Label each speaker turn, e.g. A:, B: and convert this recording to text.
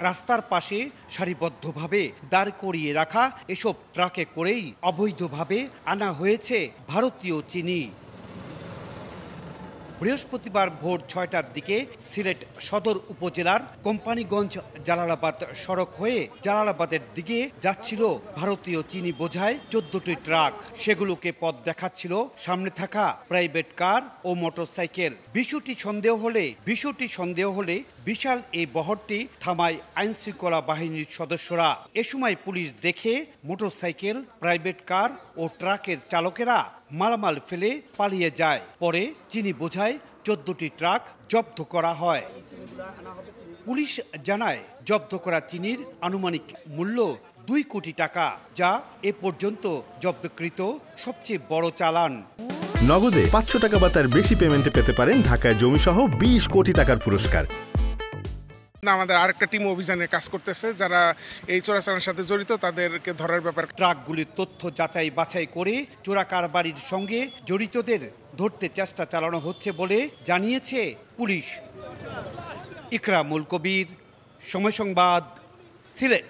A: রাস্তার পাশে সারিবদ্ধভাবে দাঁড় করিয়ে রাখা এসব ট্রাকে করেই অবৈধভাবে আনা হয়েছে ভারতীয় চিনি। বৃহস্পতিবার ভোর ৬টার দিকে সিলেট সদর উপজেলার কোম্পানিগঞ্জ জালালাবাদ সড়ক হয়ে জালালাবাদের দিকে যাচ্ছিল ভারতীয় চিনি বোঝাই ১৪টি ট্রাক। সেগুলোকে পথ দেখাচ্ছিল সামনে থাকা প্রাইভেট কার ও মোটরসাইকেল। বিষয়টি সন্দেহ হলে বিশাল এই বহরটি থামায় আইনশৃঙ্খলা বাহিনীর সদস্যরা। এ সময় পুলিশ দেখে মোটরসাইকেল, প্রাইভেট কার ও ট্রাকের চালকেরা মালামাল ফেলে পালিয়ে যায়। পরে চিনি বোঝাই ১৪টি ট্রাক জব্দ করা হয়। পুলিশ জানায়, জব্দ করা চিনির আনুমানিক মূল্য ২ কোটি টাকা, যা এ পর্যন্ত জব্দকৃত সবচেয়ে বড় চালান।
B: নগদে ৫০০ টাকা বা তার বেশি পেমেন্টে পেতে পারেন ঢাকায় জমিসহ ২০ কোটি টাকার পুরস্কার।
C: আমাদের আরেকটা টিম অভিযানে কাজ করতেছে, যারা এই চোরাচালানের সাথে জড়িত তাদেরকে ধরার ব্যাপার।
A: ট্রাকগুলির তথ্য যাচাই বাছাই করে চোরা কারবারির সঙ্গে জড়িতদের ধরতে চেষ্টা চালানো হচ্ছে বলে জানিয়েছে পুলিশ। ইকরামুল কবির, সময় সংবাদ, সিলেট।